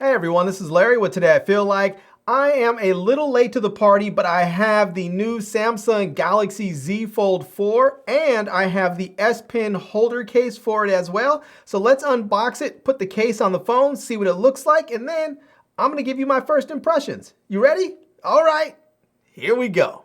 Hey everyone, this is Larry with Today I Feel Like. I am a little late to the party, but I have the new Samsung Galaxy Z Fold 4 and I have the S Pen holder case for it as well. So let's unbox it, put the case on the phone, see what it looks like, and then I'm gonna give you my first impressions. You ready? All right, here we go.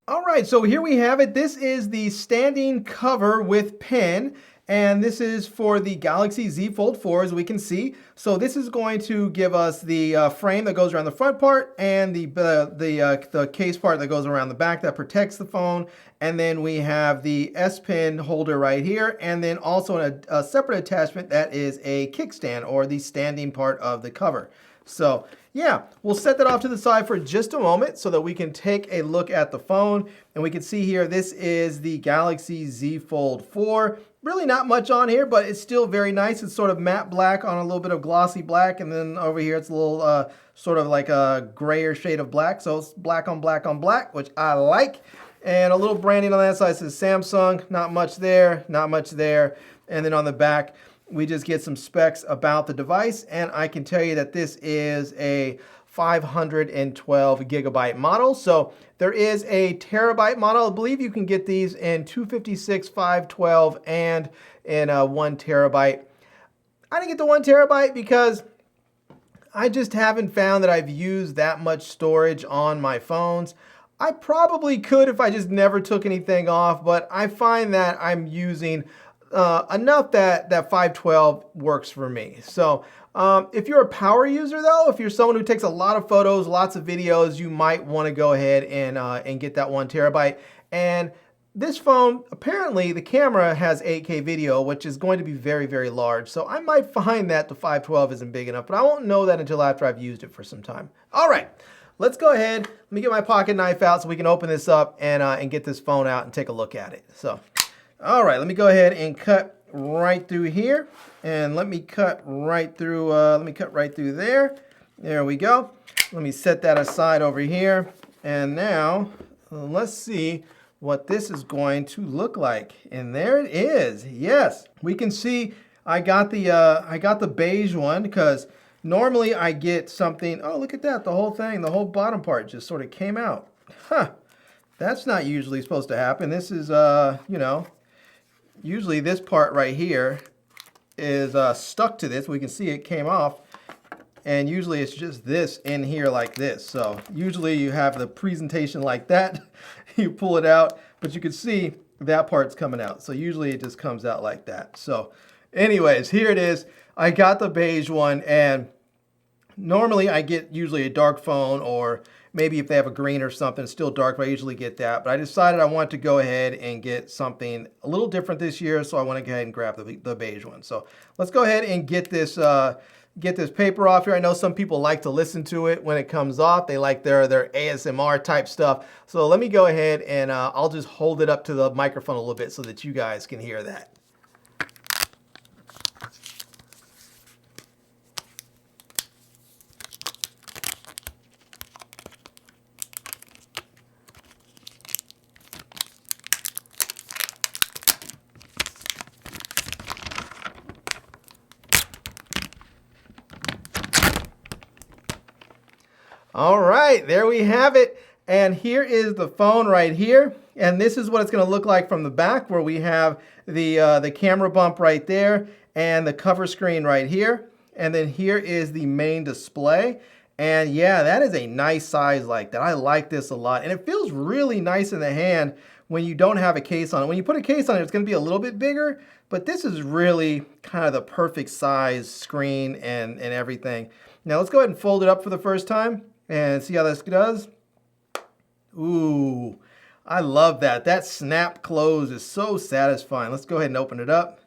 All right, so here we have it. This is the standing cover with pen. And this is for the Galaxy Z Fold 4, as we can see. So this is going to give us the frame that goes around the front part and the case part that goes around the back that protects the phone. And then we have the S Pen holder right here, and then also a separate attachment that is a kickstand, or the standing part of the cover. So yeah, we'll set that off to the side for just a moment so that we can take a look at the phone. And we can see here, this is the Galaxy Z Fold 4. Really not much on here, but it's still very nice. It's sort of matte black on a little bit of glossy black, and then over here it's a little sort of like a grayer shade of black. So it's black on black on black, which I like. And a little branding on that side says Samsung. Not much there, not much there. And then on the back, we just get some specs about the device, and I can tell you that this is a 512 gigabyte model. So there is a terabyte model. I believe you can get these in 256, 512, and in 1 terabyte. I didn't get the 1 terabyte because I just haven't found that I've used that much storage on my phones. I probably could if I just never took anything off, but I find that I'm using enough that 512 works for me. So if you're a power user though, if you're someone who takes a lot of photos, lots of videos, you might want to go ahead and get that 1 terabyte. And this phone, apparently the camera has 8K video, which is going to be very, very large. So I might find that the 512 isn't big enough, but I won't know that until after I've used it for some time. All right, let's go ahead. Let me get my pocket knife out so we can open this up and get this phone out and take a look at it. So, all right, let me go ahead and cut right through here, and let me cut right through there. There we go. Let me set that aside over here, and now let's see what this is going to look like. And there it is. Yes, we can see I got the beige one, because normally I get something. Oh, look at that, the whole thing, the whole bottom part just sort of came out. Huh, that's not usually supposed to happen. This is you know, usually this part right here is stuck to this. We can see it came off, and usually it's just this in here like this. So usually you have the presentation like that. You pull it out, but you can see that part's coming out. So usually it just comes out like that. So anyways, here it is. I got the beige one, and normally I get usually a dark phone, or maybe if they have a green or something, it's still dark, but I usually get that. But I decided I want to go ahead and get something a little different this year, so I want to go ahead and grab the beige one. So let's go ahead and get this paper off here. I know some people like to listen to it when it comes off. They like their ASMR type stuff. So let me go ahead and I'll just hold it up to the microphone a little bit so that you guys can hear that. All right, there we have it. And here is the phone right here. And this is what it's going to look like from the back, where we have the camera bump right there and the cover screen right here. And then here is the main display. And yeah, that is a nice size like that. I like this a lot. And it feels really nice in the hand when you don't have a case on it. When you put a case on it, it's going to be a little bit bigger, but this is really kind of the perfect size screen and everything. Now let's go ahead and fold it up for the first time and see how this does. Ooh, I love that. That snap close is so satisfying. Let's go ahead and open it up.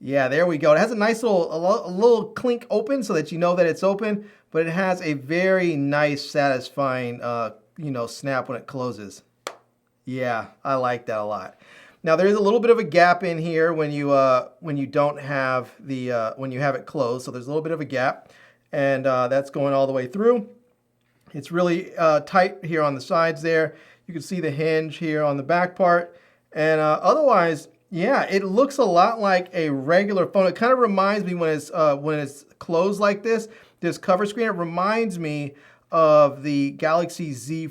Yeah, there we go. It has a nice little clink open so that you know that it's open, but it has a very nice, satisfying, snap when it closes. Yeah, I like that a lot. Now there is a little bit of a gap in here when you don't have when you have it closed. So there's a little bit of a gap, and that's going all the way through. It's really tight here on the sides there. You can see the hinge here on the back part, and otherwise Yeah, it looks a lot like a regular phone. It kind of reminds me when it's closed like this cover screen. It reminds me of the Galaxy Z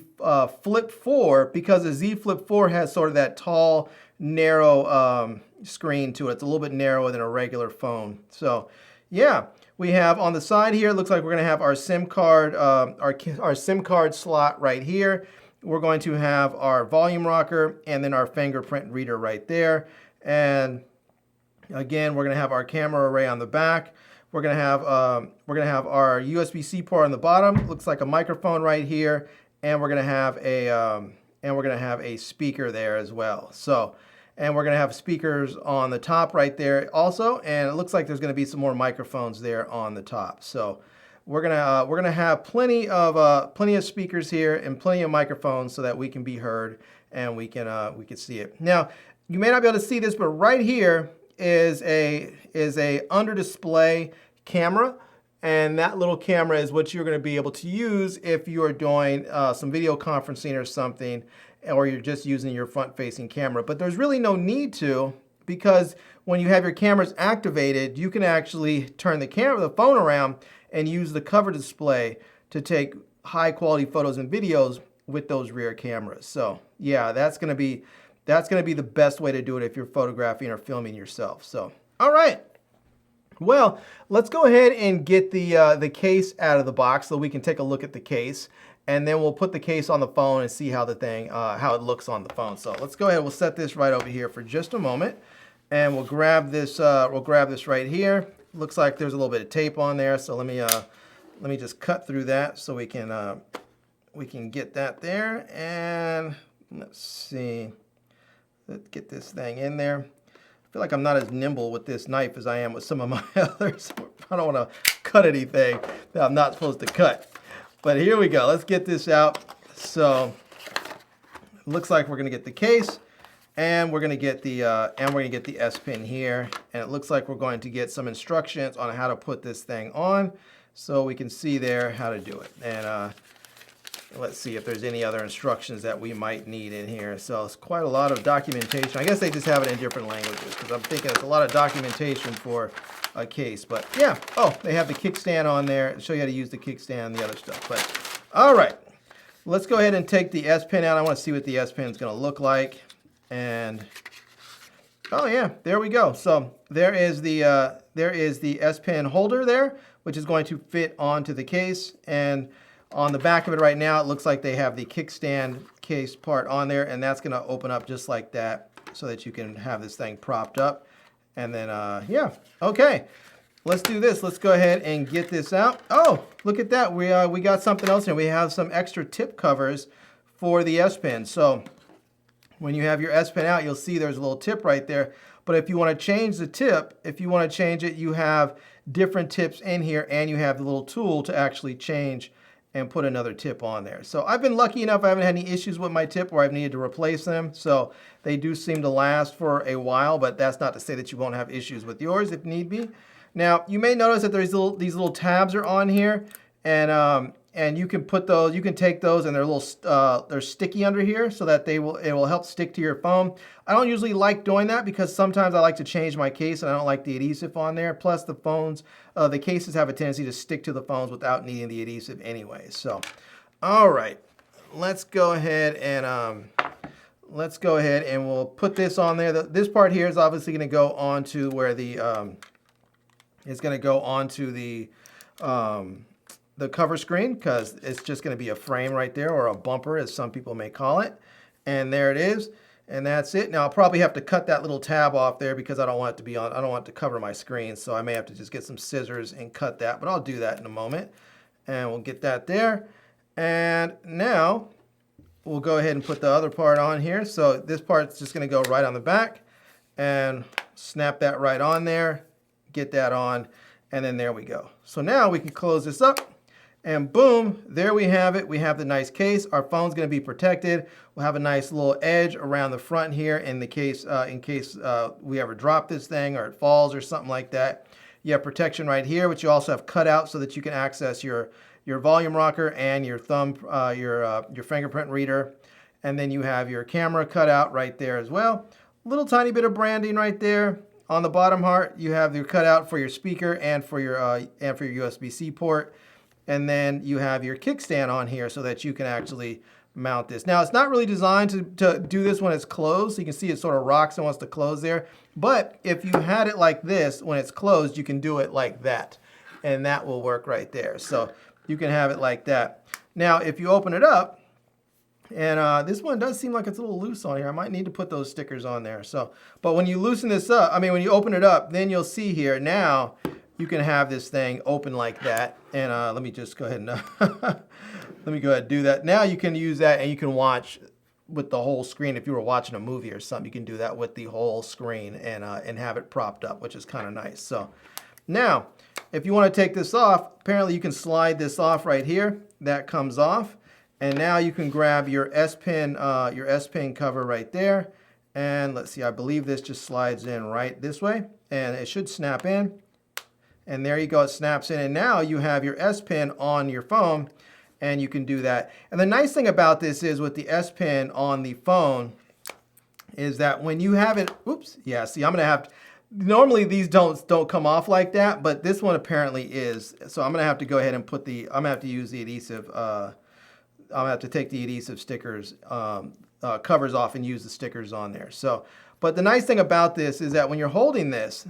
Flip 4 because the Z Flip 4 has sort of that tall, narrow screen to it. It's a little bit narrower than a regular phone. So, yeah, we have on the side here. It looks like we're going to have our SIM card, our SIM card slot right here. We're going to have our volume rocker and then our fingerprint reader right there. And again, we're going to have our camera array on the back. We're going to have our USB-C port on the bottom. Looks like a microphone right here, and we're going to have a speaker there as well. So, and we're going to have speakers on the top right there also, and it looks like there's going to be some more microphones there on the top. So, we're gonna have plenty of speakers here and plenty of microphones so that we can be heard and we can see it. Now, you may not be able to see this, but right here is a under display camera, and that little camera is what you're going to be able to use if you are doing some video conferencing or something, or you're just using your front facing camera. But there's really no need to, because when you have your cameras activated, you can actually turn the phone around and use the cover display to take high quality photos and videos with those rear cameras. So yeah, that's gonna be the best way to do it if you're photographing or filming yourself. So, all right. Well, let's go ahead and get the case out of the box so we can take a look at the case, and then we'll put the case on the phone and see how how it looks on the phone. So let's go ahead. We'll set this right over here for just a moment, and we'll grab this. Right here. Looks like there's a little bit of tape on there. So let me just cut through that so we can get that there. And let's see. Let's get this thing in there. I feel like I'm not as nimble with this knife as I am with some of my others. I don't want to cut anything that I'm not supposed to cut. But here we go. Let's get this out. So it looks like we're going to get the case, and we're going to get the S Pen here. And it looks like we're going to get some instructions on how to put this thing on, so we can see there how to do it. And let's see if there's any other instructions that we might need in here. So it's quite a lot of documentation. I guess they just have it in different languages, because I'm thinking it's a lot of documentation for a case. But yeah, oh, they have the kickstand on there. Show you how to use the kickstand and the other stuff. But all right, let's go ahead and take the S Pen out. I want to see what the S Pen is going to look like. And oh yeah, there we go. So there is the S Pen holder there, which is going to fit onto the case. And on the back of it right now, it looks like they have the kickstand case part on there, and that's going to open up just like that so that you can have this thing propped up. And then, yeah, okay, let's do this. Let's go ahead and get this out. Oh, look at that. We got something else here. We have some extra tip covers for the S Pen. So when you have your S Pen out, you'll see there's a little tip right there. But if you want to change the tip, if you want to change it, you have different tips in here, and you have the little tool to actually change and put another tip on there. So I've been lucky enough, I haven't had any issues with my tip where I've needed to replace them. So they do seem to last for a while, but that's not to say that you won't have issues with yours if need be. Now, you may notice that there's these little tabs are on here, and you can put those, you can take those, and they're sticky under here so that it will help stick to your phone. I don't usually like doing that because sometimes I like to change my case and I don't like the adhesive on there. Plus the cases have a tendency to stick to the phones without needing the adhesive anyway. So, all right, let's go ahead and we'll put this on there. This part here is obviously going to go onto where the the cover screen, because it's just going to be a frame right there, or a bumper as some people may call it. And there it is, and that's it. Now I'll probably have to cut that little tab off there because I don't want it to be on, I don't want it to cover my screen, so I may have to just get some scissors and cut that, but I'll do that in a moment. And we'll get that there. And now we'll go ahead and put the other part on here. So this part's just going to go right on the back, and snap that right on there, get that on, and then there we go. So now we can close this up. And boom, there we have it. We have the nice case. Our phone's going to be protected. We'll have a nice little edge around the front here in case we ever drop this thing or it falls or something like that. You have protection right here, which you also have cut out so that you can access your volume rocker and your your fingerprint reader. And then you have your camera cut out right there as well. little tiny bit of branding right there. On the bottom part, you have your cutout for your speaker and for your USB-C port. And then you have your kickstand on here so that you can actually mount this. Now, it's not really designed to do this when it's closed. So you can see it sort of rocks and wants to close there. But if you had it like this, when it's closed, you can do it like that. And that will work right there. So you can have it like that. Now, if you open it up, and this one does seem like it's a little loose on here. I might need to put those stickers on there. So, but when you loosen this up, when you open it up, then you'll see here now you can have this thing open like that. And let me just go ahead and let me go ahead and do that. Now you can use that and you can watch with the whole screen. If you were watching a movie or something, you can do that with the whole screen and have it propped up, which is kind of nice. So now, if you want to take this off, apparently you can slide this off right here. That comes off. And now you can grab your S Pen cover right there. And let's see, I believe this just slides in right this way. And it should snap in. And there you go, it snaps in. And now you have your S Pen on your phone. And you can do that. And the nice thing about this is with the S Pen on the phone is that when you have it, oops, yeah, see, I'm going to have to, normally these don't come off like that, but this one apparently is. So I'm going to have to go ahead and put the, I'm going to have to use the adhesive, I'm going to have to take the adhesive stickers, covers off and use the stickers on there. So, but the nice thing about this is that when you're holding this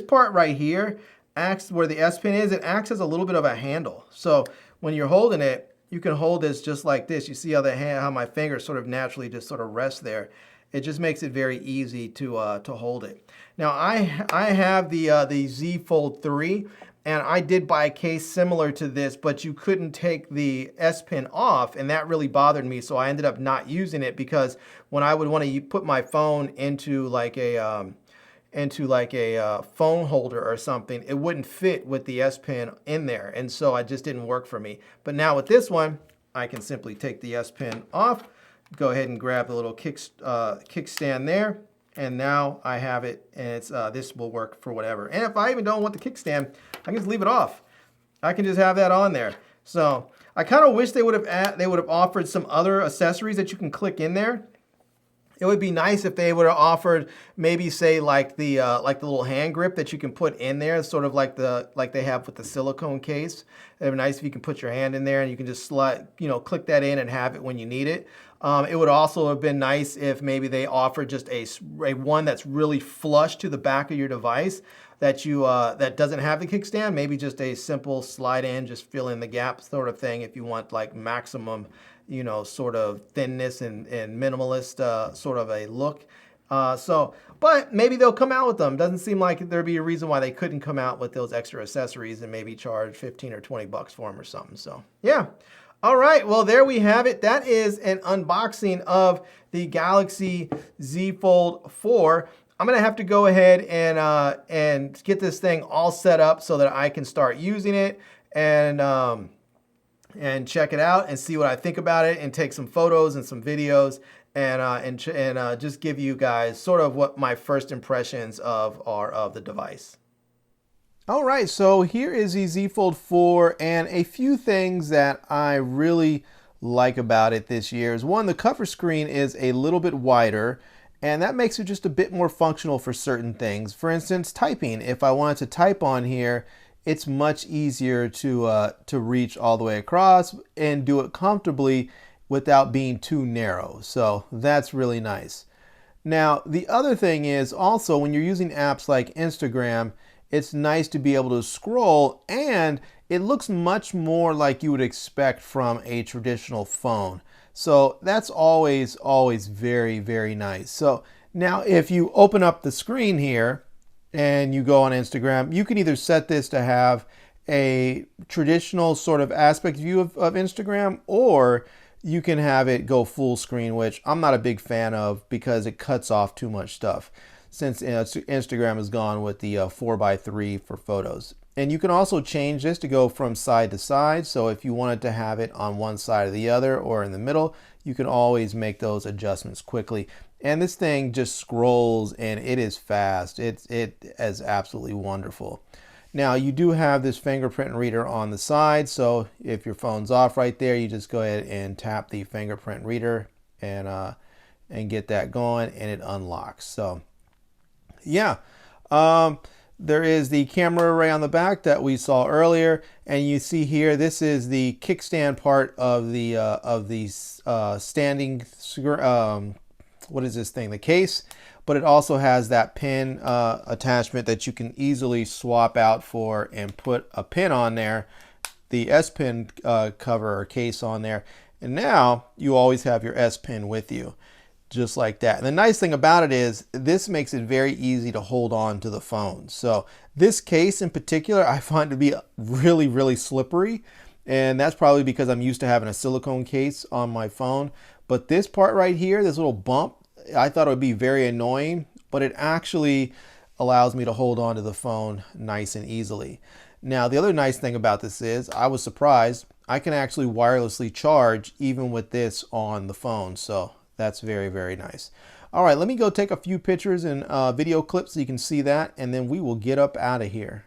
part right here acts where the S Pen is, it acts as a little bit of a handle. So when you're holding it, you can hold this just like this. You see how how my fingers sort of naturally just sort of rest there. It just makes it very easy to hold it. Now I have the Z Fold 3. And I did buy a case similar to this, but you couldn't take the S Pen off, and that really bothered me. So I ended up not using it because when I would want to put my phone into like a phone holder or something, it wouldn't fit with the S Pen in there, and so it just didn't work for me. But now with this one, I can simply take the S Pen off, go ahead and grab the little kickstand there. And now I have it, and it's this will work for whatever. And if I even don't want the kickstand, I can just leave it off. I can just have that on there. So I kind of wish they would have offered some other accessories that you can click in there. It would be nice if they would have offered maybe say like the little hand grip that you can put in there, sort of like they have with the silicone case. It would be nice if you can put your hand in there and you can just slide, click that in and have it when you need it. It would also have been nice if maybe they offered just a one that's really flush to the back of your device that that doesn't have the kickstand. Maybe just a simple slide in, just fill in the gap sort of thing if you want like maximum, sort of thinness and minimalist sort of a look. But maybe they'll come out with them. Doesn't seem like there'd be a reason why they couldn't come out with those extra accessories and maybe charge 15 or 20 bucks for them or something. So yeah. All right, well, there we have it. That is an unboxing of the Galaxy Z Fold 4. I'm gonna have to go ahead and get this thing all set up so that I can start using it and check it out and see what I think about it and take some photos and some videos and just give you guys sort of what my first impressions are of the device. All right, so here is the Z Fold 4, and a few things that I really like about it this year is one, the cover screen is a little bit wider, and that makes it just a bit more functional for certain things. For instance, typing. If I wanted to type on here, it's much easier to reach all the way across and do it comfortably without being too narrow. So that's really nice. Now, the other thing is also when you're using apps like Instagram, it's nice to be able to scroll, and it looks much more like you would expect from a traditional phone. So that's always very, very nice. So now if you open up the screen here and you go on Instagram, you can either set this to have a traditional sort of aspect view of Instagram, or you can have it go full screen, which I'm not a big fan of because it cuts off too much stuff, since Instagram has gone with the 4:3 for photos. And you can also change this to go from side to side. So if you wanted to have it on one side or the other or in the middle, you can always make those adjustments quickly. And this thing just scrolls and it is fast. It is absolutely wonderful. Now you do have this fingerprint reader on the side. So if your phone's off right there, you just go ahead and tap the fingerprint reader and and get that going, and it unlocks. So yeah, there is the camera array on the back that we saw earlier, and you see here this is the kickstand part of the standing what is this thing, the case, but it also has that pin attachment that you can easily swap out for and put a pin on there, the S Pen cover or case on there, and now you always have your S Pen with you, just like that. And the nice thing about it is this makes it very easy to hold on to the phone. So this case in particular I find to be really slippery, and that's probably because I'm used to having a silicone case on my phone. But this part right here, this little bump, I thought it would be very annoying, but it actually allows me to hold on to the phone nice and easily. Now, the other nice thing about this is, I was surprised, I can actually wirelessly charge even with this on the phone. So that's very nice. All right, let me go take a few pictures and video clips so you can see that, and then we will get up out of here.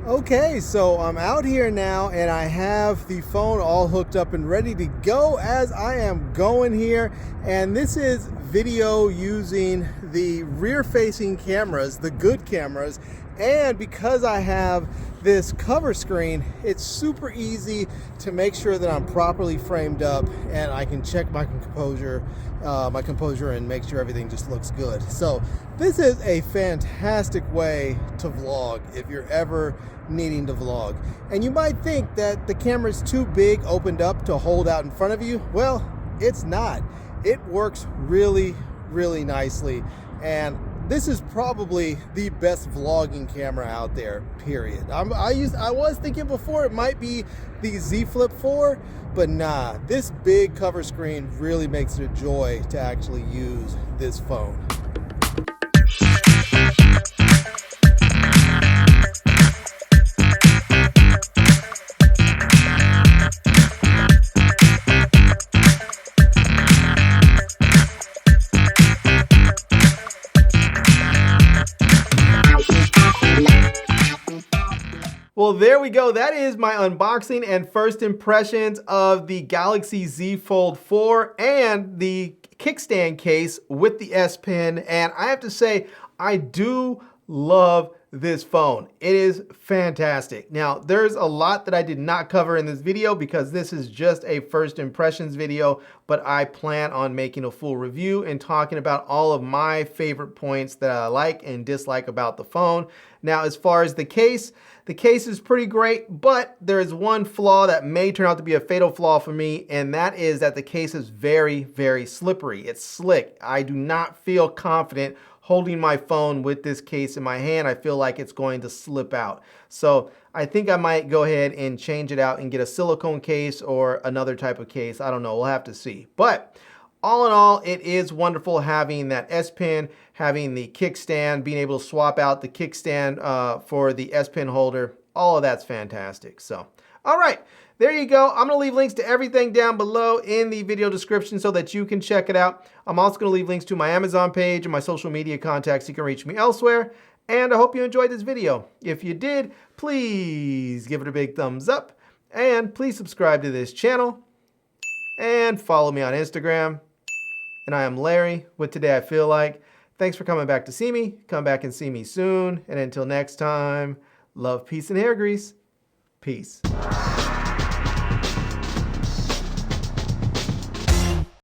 Okay, so I'm out here now and I have the phone all hooked up and ready to go as I am going here. And this is video using the rear facing cameras, the good cameras. And because I have this cover screen, it's super easy to make sure that I'm properly framed up and I can check my composure and make sure everything just looks good. So this is a fantastic way to vlog if you're ever needing to vlog. And you might think that the camera's too big opened up to hold out in front of you. Well, it's not. It works really nicely, and this is probably the best vlogging camera out there, period. I was thinking before it might be the Z Flip 4, but nah, this big cover screen really makes it a joy to actually use this phone. Well, there we go. That is my unboxing and first impressions of the Galaxy Z Fold 4 and the kickstand case with the S Pen. And I have to say, I do love this phone. It is fantastic. Now, there's a lot that I did not cover in this video because this is just a first impressions video, but I plan on making a full review and talking about all of my favorite points that I like and dislike about the phone. Now, as far as the case is pretty great, but there is one flaw that may turn out to be a fatal flaw for me, and that is that the case is very slippery. It's slick. I do not feel confident holding my phone with this case in my hand. I feel like it's going to slip out. So I think I might go ahead and change it out and get a silicone case or another type of case. I don't know, we'll have to see. But all in all, it is wonderful having that S Pen, having the kickstand, being able to swap out the kickstand for the S Pen holder. All of that's fantastic. So, all right, there you go. I'm gonna leave links to everything down below in the video description so that you can check it out. I'm also gonna leave links to my Amazon page and my social media contacts. You can reach me elsewhere. And I hope you enjoyed this video. If you did, please give it a big thumbs up. And please subscribe to this channel. And follow me on Instagram. And I am Larry with Today I Feel Like. Thanks for coming back to see me. Come back and see me soon. And until next time, love, peace, and hair grease. Peace.